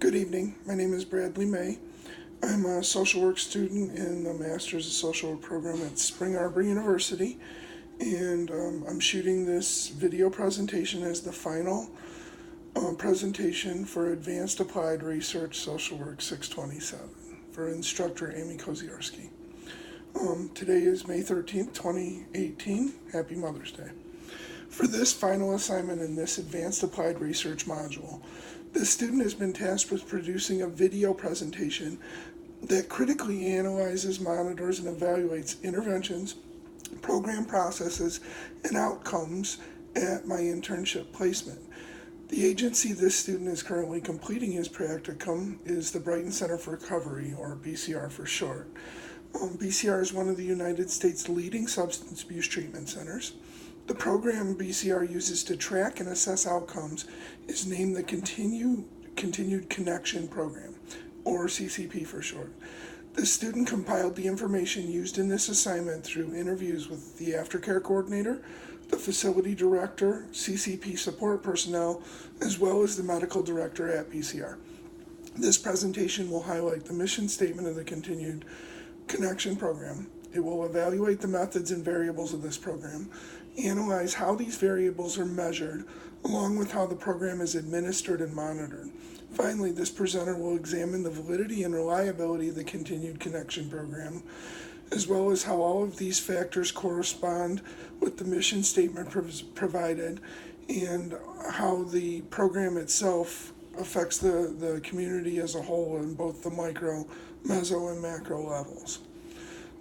Good evening. My name is Bradley May. I'm a social work student in the Master's of Social Work program at Spring Arbor University, and I'm shooting this video presentation as the final presentation for Advanced Applied Research Social Work 627 for instructor Amy Koziarski. Today is May 13th, 2018. Happy Mother's Day. For this final assignment in this Advanced Applied Research module, the student has been tasked with producing a video presentation that critically analyzes, monitors, and evaluates interventions, program processes, and outcomes at my internship placement. The agency this student is currently completing his practicum is the Brighton Center for Recovery, or BCR for short. BCR is one of the United States' leading substance abuse treatment centers. The program BCR uses to track and assess outcomes is named the Continued Connection Program, or CCP for short. The student compiled the information used in this assignment through interviews with the aftercare coordinator, the facility director, CCP support personnel, as well as the medical director at BCR. This presentation will highlight the mission statement of the Continued Connection Program. It will evaluate the methods and variables of this program, analyze how these variables are measured, along with how the program is administered and monitored. Finally, this presenter will examine the validity and reliability of the Continued Connection Program, as well as how all of these factors correspond with the mission statement provided and how the program itself affects the community as a whole in both the micro, meso, and macro levels.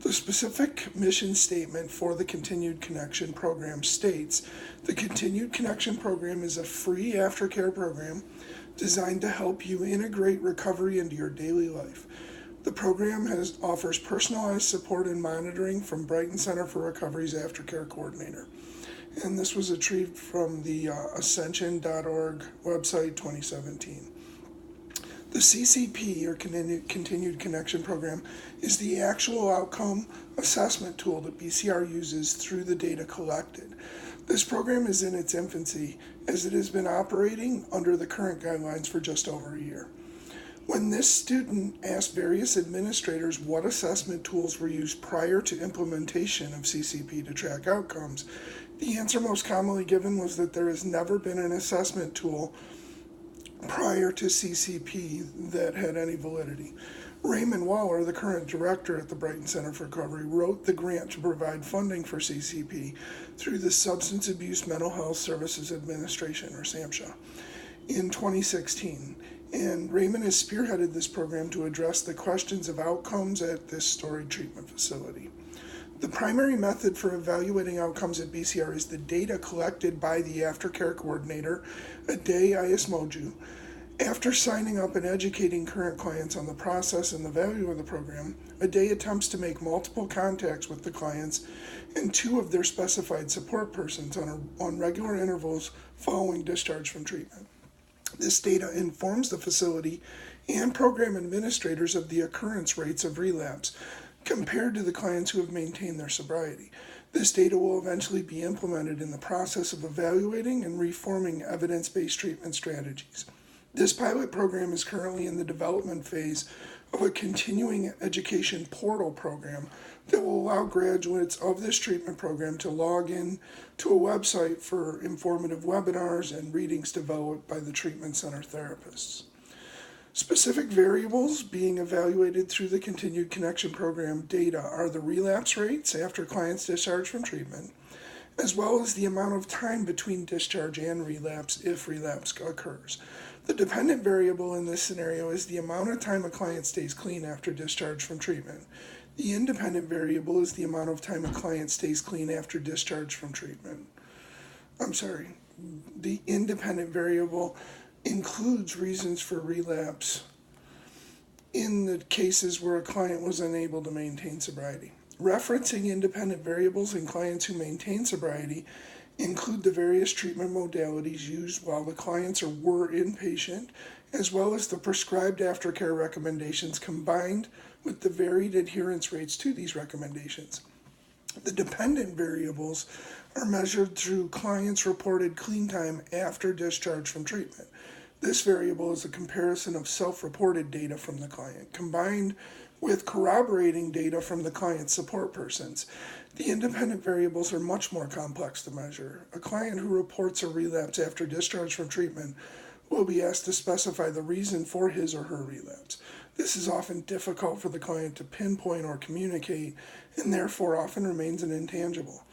The specific mission statement for the Continued Connection Program states, the Continued Connection Program is a free aftercare program designed to help you integrate recovery into your daily life. The program offers personalized support and monitoring from Brighton Center for Recovery's aftercare coordinator. And this was retrieved from the ascension.org website 2017. The CCP, or Continued Connection Program, is the actual outcome assessment tool that BCR uses through the data collected. This program is in its infancy, as it has been operating under the current guidelines for just over a year. When this student asked various administrators what assessment tools were used prior to implementation of CCP to track outcomes, the answer most commonly given was that there has never been an assessment tool prior to CCP that had any validity. Raymond Waller, the current director at the Brighton Center for Recovery, wrote the grant to provide funding for CCP through the Substance Abuse Mental Health Services Administration, or SAMHSA, in 2016. And Raymond has spearheaded this program to address the questions of outcomes at this storage treatment facility. The primary method for evaluating outcomes at BCR is the data collected by the aftercare coordinator, Ade Ayesmoju. After signing up and educating current clients on the process and the value of the program, Ade attempts to make multiple contacts with the clients and two of their specified support persons on regular intervals following discharge from treatment. This data informs the facility and program administrators of the occurrence rates of relapse compared to the clients who have maintained their sobriety. This data will eventually be implemented in the process of evaluating and reforming evidence-based treatment strategies. This pilot program is currently in the development phase of a continuing education portal program that will allow graduates of this treatment program to log in to a website for informative webinars and readings developed by the treatment center therapists. Specific variables being evaluated through the Continued Connection Program data are the relapse rates after clients discharge from treatment, as well as the amount of time between discharge and relapse if relapse occurs. The dependent variable in this scenario is the amount of time a client stays clean after discharge from treatment. The independent variable is the amount of time a client stays clean after discharge from treatment. The independent variable includes reasons for relapse in the cases where a client was unable to maintain sobriety. Referencing independent variables in clients who maintain sobriety include the various treatment modalities used while the clients were inpatient, as well as the prescribed aftercare recommendations combined with the varied adherence rates to these recommendations. The dependent variables are measured through clients' reported clean time after discharge from treatment. This variable is a comparison of self-reported data from the client, combined with corroborating data from the client's support persons. The independent variables are much more complex to measure. A client who reports a relapse after discharge from treatment will be asked to specify the reason for his or her relapse. This is often difficult for the client to pinpoint or communicate, and therefore often remains an intangible.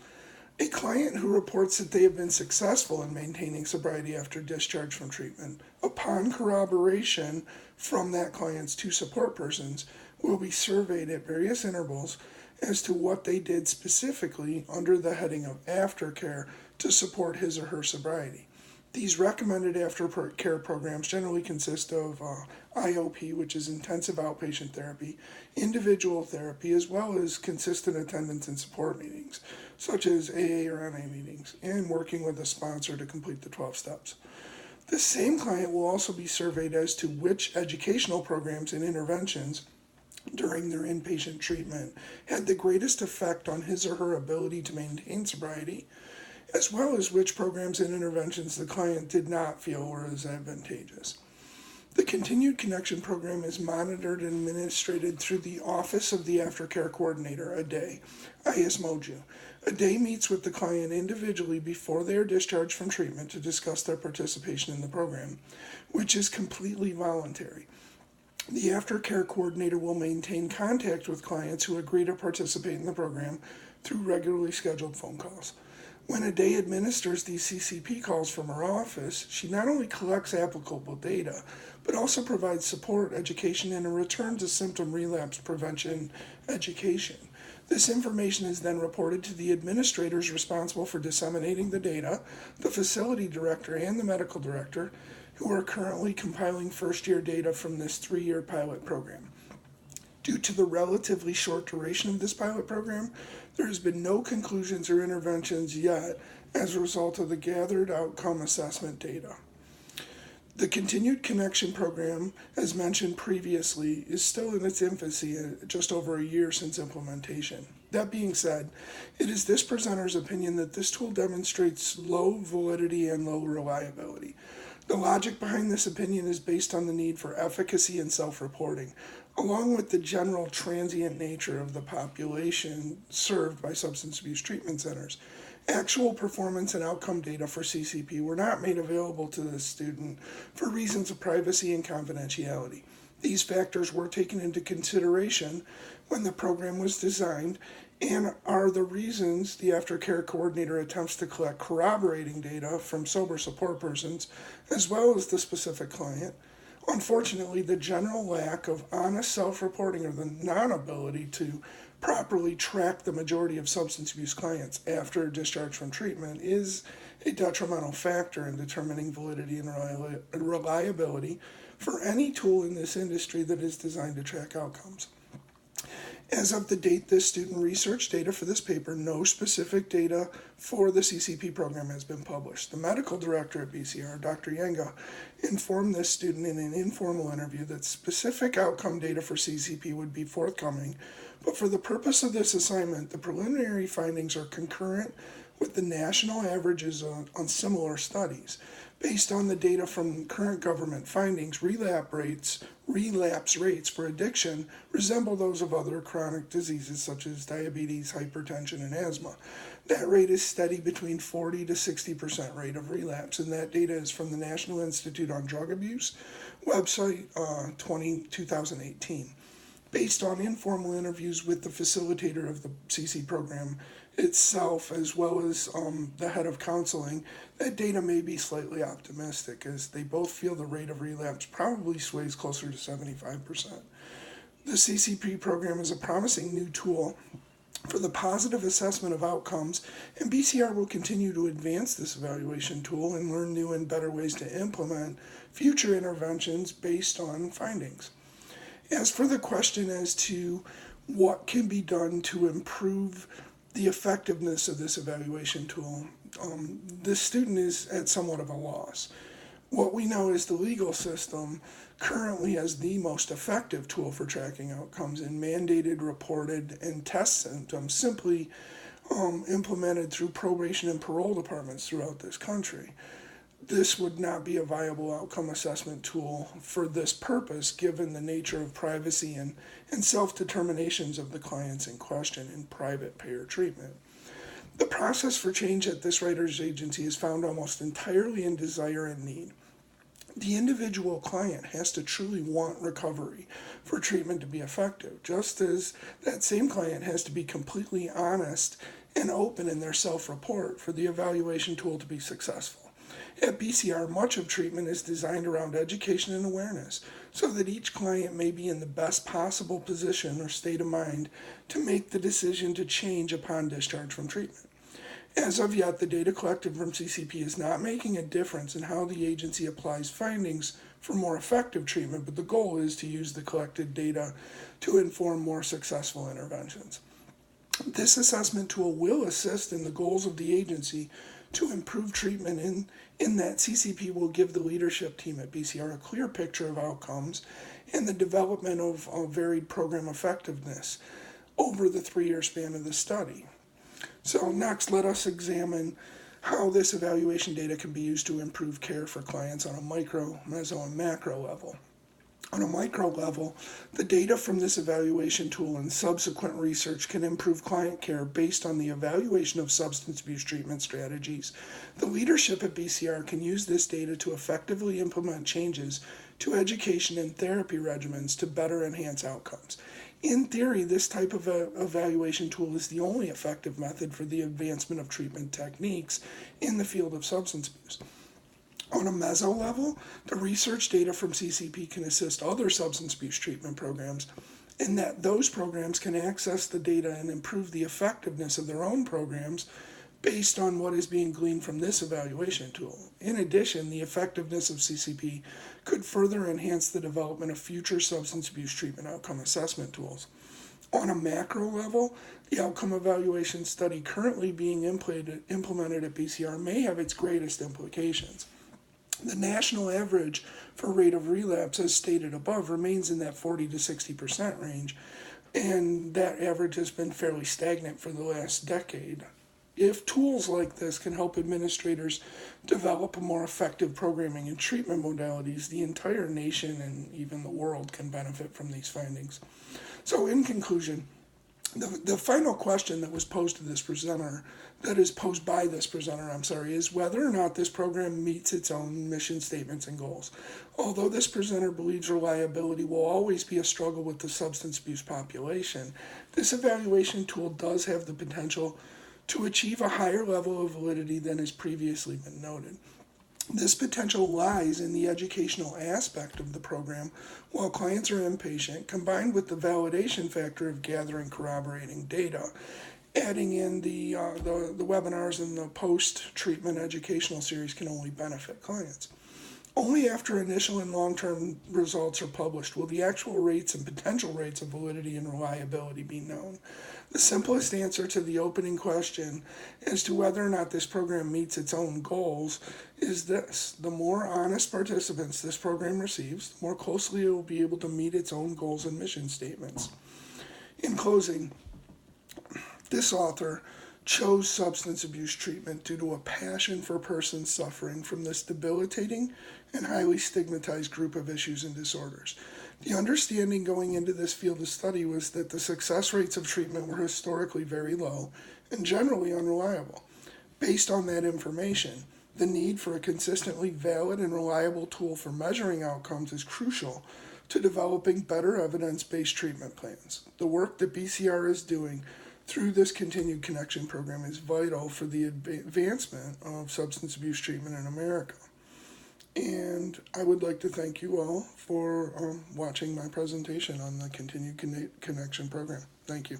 A client who reports that they have been successful in maintaining sobriety after discharge from treatment, upon corroboration from that client's two support persons, will be surveyed at various intervals as to what they did specifically under the heading of aftercare to support his or her sobriety. These recommended aftercare programs generally consist of IOP, which is intensive outpatient therapy, individual therapy, as well as consistent attendance in support meetings, such as AA or NA meetings, and working with a sponsor to complete the 12 steps. The same client will also be surveyed as to which educational programs and interventions during their inpatient treatment had the greatest effect on his or her ability to maintain sobriety, as well as which programs and interventions the client did not feel were as advantageous. The Continued Connection program is monitored and administered through the Office of the Aftercare Coordinator, ADAY, ISMOJU. ADAY meets with the client individually before they are discharged from treatment to discuss their participation in the program, which is completely voluntary. The Aftercare Coordinator will maintain contact with clients who agree to participate in the program through regularly scheduled phone calls. When ADAY administers these CCP calls from her office, she not only collects applicable data, but also provides support, education, and a return to symptom relapse prevention education. This information is then reported to the administrators responsible for disseminating the data, the facility director, and the medical director, who are currently compiling first-year data from this 3-year pilot program. Due to the relatively short duration of this pilot program, there has been no conclusions or interventions yet as a result of the gathered outcome assessment data. The Continued Connection program, as mentioned previously, is still in its infancy, just over a year since implementation. That being said, it is this presenter's opinion that this tool demonstrates low validity and low reliability. The logic behind this opinion is based on the need for efficacy and self-reporting, along with the general transient nature of the population served by substance abuse treatment centers. Actual performance and outcome data for CCP were not made available to the student for reasons of privacy and confidentiality. These factors were taken into consideration when the program was designed and are the reasons the Aftercare Coordinator attempts to collect corroborating data from sober support persons as well as the specific client. Unfortunately, the general lack of honest self-reporting or the non-ability to properly track the majority of substance abuse clients after discharge from treatment is a detrimental factor in determining validity and reliability for any tool in this industry that is designed to track outcomes. As of the date this student researched data for this paper, no specific data for the CCP program has been published. The medical director at BCR, Dr. Yenga, informed this student in an informal interview that specific outcome data for CCP would be forthcoming, but for the purpose of this assignment, the preliminary findings are concurrent with the national averages on similar studies. Based on the data from current government findings, relapse rates for addiction resemble those of other chronic diseases such as diabetes, hypertension, and asthma. That rate is steady between 40 to 60% rate of relapse, and that data is from the National Institute on Drug Abuse website 2018. Based on informal interviews with the facilitator of the CC program itself, as well as the head of counseling, that data may be slightly optimistic, as they both feel the rate of relapse probably sways closer to 75%. The CCP program is a promising new tool for the positive assessment of outcomes, and BCR will continue to advance this evaluation tool and learn new and better ways to implement future interventions based on findings. As for the question as to what can be done to improve the effectiveness of this evaluation tool, this student is at somewhat of a loss. What we know is the legal system currently has the most effective tool for tracking outcomes in mandated, reported, and test symptoms simply implemented through probation and parole departments throughout this country. this would not be a viable outcome assessment tool for this purpose, given the nature of privacy and self-determinations of the clients in question in private payer treatment. The process for change at this writer's agency is found almost entirely in desire and need. The individual client has to truly want recovery for treatment to be effective, just as that same client has to be completely honest and open in their self-report for the evaluation tool to be successful. At BCR, much of treatment is designed around education and awareness so that each client may be in the best possible position or state of mind to make the decision to change upon discharge from treatment. As of yet, the data collected from CCP is not making a difference in how the agency applies findings for more effective treatment, but the goal is to use the collected data to inform more successful interventions. This assessment tool will assist in the goals of the agency to improve treatment in that CCP will give the leadership team at BCR a clear picture of outcomes and the development of varied program effectiveness over the 3-year span of the study. So next, let us examine how this evaluation data can be used to improve care for clients on a micro, meso, and macro level. On a micro level, the data from this evaluation tool and subsequent research can improve client care based on the evaluation of substance abuse treatment strategies. The leadership at BCR can use this data to effectively implement changes to education and therapy regimens to better enhance outcomes. In theory, this type of evaluation tool is the only effective method for the advancement of treatment techniques in the field of substance abuse. On a meso level, the research data from CCP can assist other substance abuse treatment programs in that those programs can access the data and improve the effectiveness of their own programs based on what is being gleaned from this evaluation tool. In addition, the effectiveness of CCP could further enhance the development of future substance abuse treatment outcome assessment tools. On a macro level, the outcome evaluation study currently being implemented at BCR may have its greatest implications. The national average for rate of relapse, as stated above, remains in that 40 to 60% range, and that average has been fairly stagnant for the last decade. If tools like this can help administrators develop a more effective programming and treatment modalities, the entire nation and even the world can benefit from these findings. So in conclusion, the final question that was posed to this presenter, that is posed by this presenter, is whether or not this program meets its own mission statements and goals. Although this presenter believes reliability will always be a struggle with the substance abuse population, this evaluation tool does have the potential to achieve a higher level of validity than has previously been noted. This potential lies in the educational aspect of the program while clients are inpatient, combined with the validation factor of gathering corroborating data. Adding in the webinars and the post-treatment educational series can only benefit clients. Only after initial and long-term results are published will the actual rates and potential rates of validity and reliability be known. The simplest answer to the opening question as to whether or not this program meets its own goals is this: the more honest participants this program receives, the more closely it will be able to meet its own goals and mission statements. In closing, this author chose substance abuse treatment due to a passion for persons suffering from this debilitating and highly stigmatized group of issues and disorders. The understanding going into this field of study was that the success rates of treatment were historically very low and generally unreliable. Based on that information, the need for a consistently valid and reliable tool for measuring outcomes is crucial to developing better evidence-based treatment plans. The work that BCR is doing through this continued connection program is vital for the advancement of substance abuse treatment in America. And I would like to thank you all for watching my presentation on the continued connection program. Thank you.